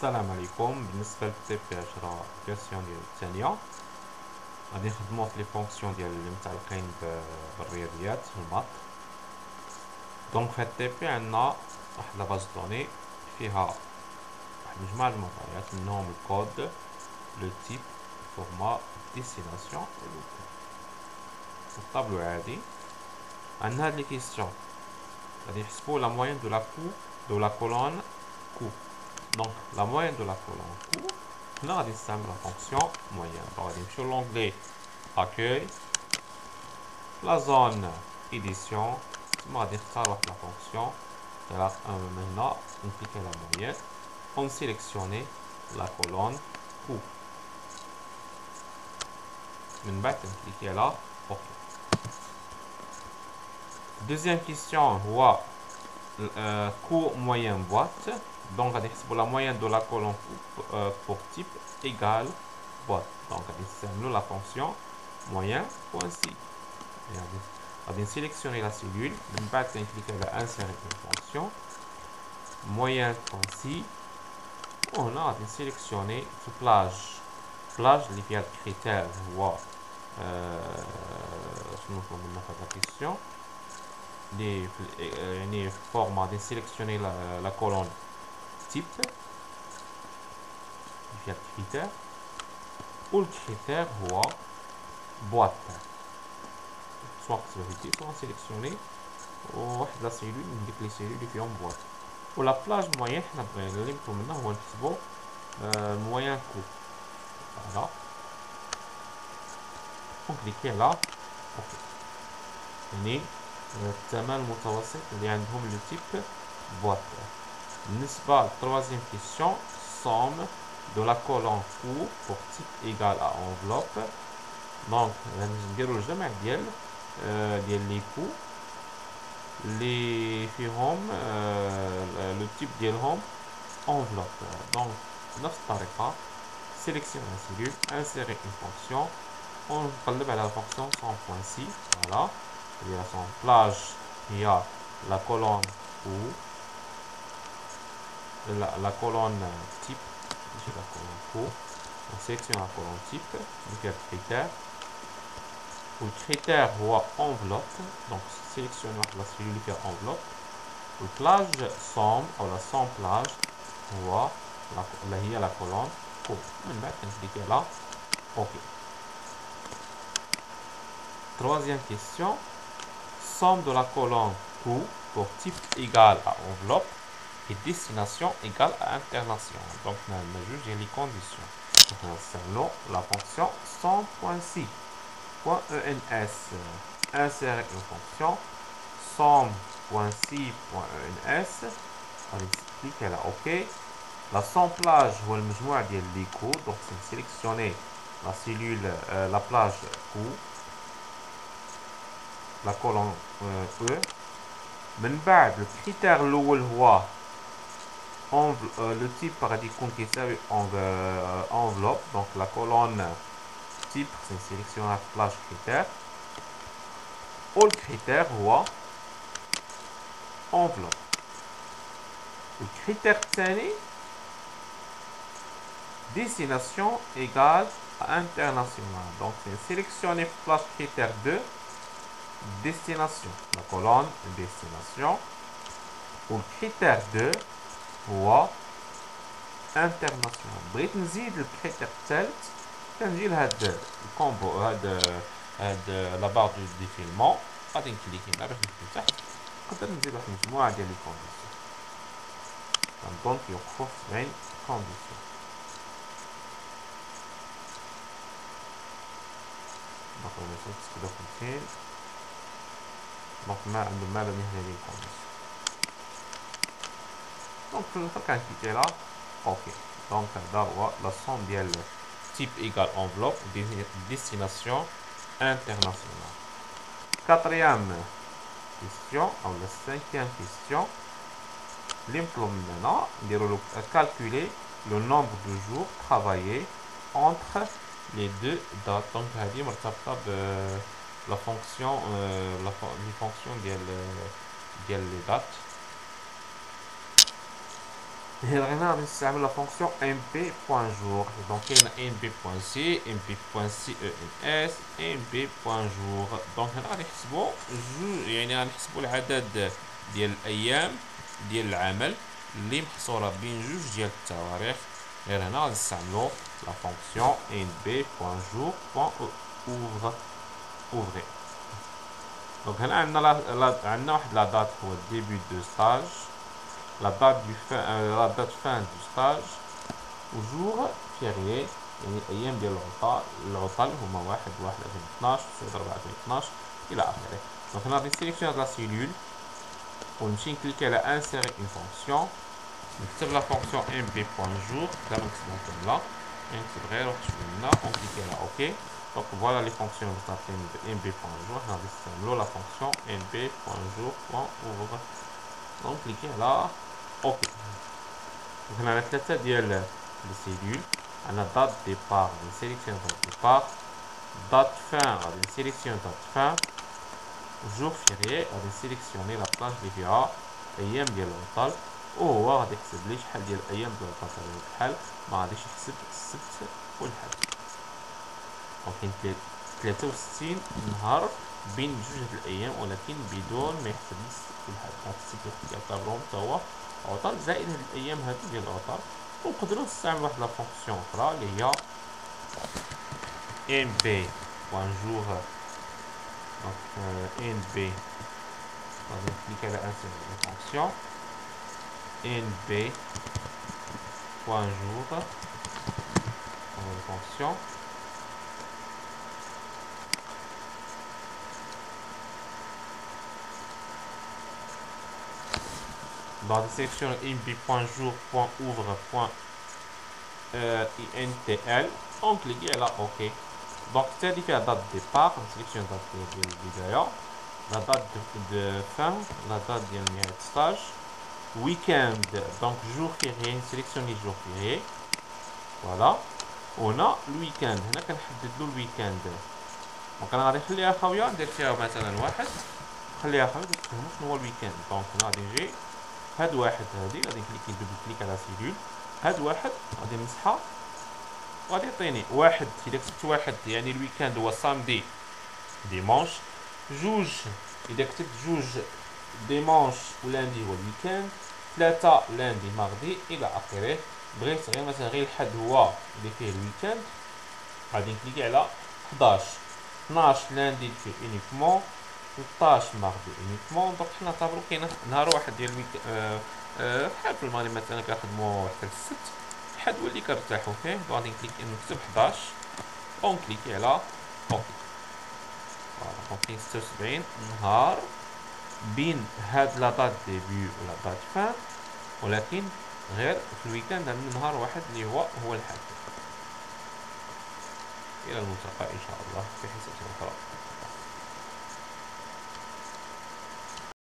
السلام عليكم. بالنسبة للتي بي 10 فيرسيون ديال الثانية غادي نخدمو في لي فونكسيون ديال اللي متعلقين بالرياضيات الماط. دونك في هاد التي بي عندنا واحد لا باز دوني فيها واحد مجموعة د المعطيات منهم الكود، لو تيب، الفورما، الديستيناسيون و لوبر. الطابلو عادي عندنا هاد لي كيستيون غادي نحسبو لا موين دو لا كو دو لا كولون كو. Donc la moyenne de la colonne court, on a distingué la fonction moyenne. Donc, on va sur l'onglet accueil, la zone édition, on va dire la fonction. Et là, maintenant, on clique la moyenne, on sélectionne la colonne court. Maintenant, on clique là, OK. Deuxième question, cours moyen boîte. Donc, on la moyenne de la colonne pour type égale boîte. Donc, on la fonction moyen.si. On va sélectionner la cellule. On va cliquer sur insérer une fonction moyen.si. On a sélectionné plage. Plage, il y a le critère. La question. Les formats de sélectionner la colonne type, il y a le critère, ou le critère boîte. Soit on sélectionner la cellule, les cellules qui ont boîte. Pour la plage moyenne, on a moyen court. Voilà. On clique là. OK. الثمن المتوسط اللي عندهم لو تيب بواط. بالنسبة للتروازيام كيسيون somme de la colonne court pour type égal à enveloppe. دونك نديرو الجمع ديال لي كو اللي فيهم لو تيب ديالهم enveloppe. دونك بنفس الطريقة sélectionner la cellule, insérer une fonction, on نقلب على la fonction sans.si. Voilà. Son plage, il y a la colonne ou la colonne type. J'ai la colonne ou. On sélectionne la colonne type. Donc il y a le critère. Ou le critère ou enveloppe. Donc sélectionne la cellule qui a enveloppe. Ou plage somme ou la somme plage ou là il y a la colonne ou. On va cliquer là. OK. Troisième question. Somme de la colonne court pour type égal à enveloppe et destination égale à international. Donc, on a jugé les conditions. Selon la fonction somme.si. .ens. Insérer une fonction somme.si.ens. On explique là, OK. La somme plage ou le majmoua ديال les cours. Donc, c'est sélectionner la cellule, la plage court. La colonne E. من بعد le critère الأول هو le type غادي يكون كيساوي enveloppe. donc la colonne type c'est sélectionner la plage critère و الكريتير هو enveloppe. الكريتير الثاني destination égale à international. donc c'est sélectionner plage critère 2 destination, la colonne destination ou le critère 2 هو international. بغيت نزيد الكريتير الثالث كنجي لهاد الكومبو هاد لا بار دو ديفيلمون غادي نكليكي هنا باش نفتح نقدر نزيد واحد المجموعه ديال لي كونديسيون. كنظن كيوقفوا في 70 كونديسيون. دونك نوصل 56. Donc, on a le mal à les conditions. Donc, quand cliquer là, OK. Donc, d'avoir la somme de type égale enveloppe, destination internationale. Quatrième question, ou la cinquième question. L'implément, calculer le nombre de jours travaillés entre les deux dates. Donc, la fonction les fonctions ديال les dates. هنا غادي نستعمل لا فونكسيون mp.jour. دونك كاين mp.c mp.c ens mp.jour. دونك هنا غادي نحسبوا جوج، يعني غادي نحسبوا العدد ديال الايام ديال العمل اللي محصوره بين جوج ديال التواريخ. غير هنا غادي نستعملوا لا فونكسيون nb.jour.ouvre. دونك هنا عندنا واحد لا دات هو début de stage، la date fin du stage وجور فيريي، يعني الايام ديال العطل هما 1/1/2012 9/4/2012 الى اخره. دونك هنا غادي نسيليكسيوني لا سيلول ونمشي نكليكي على انسيري اون فونكسيون، نكتب لا فونكسيون mp.jour كما نكتبها كامله، نكتب غير واحد شويه هنا ونكليكي على اوكي. دونك فوالا لي فونكسيون مستعملين ب mp.jour. حنا غادي نستعملو لا فونكسيون mp.jour.ouvre. دونك كليكي على اوكي. دونك هنا ثلاثه ديال لي سيلول، عندنا دات ديبار غادي نسيليكسيون دات ديبار، دات فان غادي نسيليكسيون دات فان، جور فيريي غادي نسيليكسيوني لا بلاج اللي فيها ايام ديال العطل، وهو غادي يحسب لي شحال ديال الايام ديال العطل. على الحال ما غاديش يحسب السبت والحد. دونك كاين 63 نهار بين جوج هاد الايام، ولكن بدون ما يحسب لي السبت والحد. هاد السبت يعتبرهم حتى هو عطل زائد هاد الايام هادو ديال العطل. ونقدروا نستعملوا واحد لا فونكسيون اخرى اللي هي mp.jour. دونك mp غادي نكليك على انسير لا فونكسيون mp.jour لا فونكسيون. غادي نسيليكسيوني mp.jour.ouvre.intl ونكليكي على اوكي. دونك حتى هادي فيها دات ديبار، نسيليكسيون دات ديال البدايه، لا دات دو فان، لا دات ديال نهاية ستاج، ويكاند دونك جور فيغي نسيليكسيوني جور فيغي فوالا. وهنا الويكاند هنا كنحدد له الويكاند. دونك انا غادي نخليها خاويه ندير فيها مثلا واحد، نخليها خاويه باش تفهموا شنو هو الويكاند. دونك هنا غادي نجي هاد واحد هادي غادي نكليكي دوبل كليك على سيلول، هاد واحد غادي نمسحها وغادي يعطيني واحد. اذا كتبت واحد يعني الويكاند هو سامدي ديمونش، جوج اذا كتبت جوج ديمونش ولاندي هو الويكاند، ثلاثة لاندي ماردي الى اخره. بغيت غير مثلا غير الحد هو اللي فيه الويكاند، غادي نكليكي على 11 12 لاندي فيه اونيكمون، 13 ماردي اونيكمون. دونك حنا نعتبرو كاين نهار واحد ديال بحال في المغرب مثلا كنخدمو حتى السبت، الحد هو اللي كنرتاحو فيه. غادي نكتب 11 ونكليكي على اوكي. فوالا دونك كاين 76 نهار بين هاد لا دات ديبي ولا دات فان، ولكن غير في الويكاند عندنا نهار واحد اللي هو الحد. الى الملتقى ان شاء الله في حصة اخرى.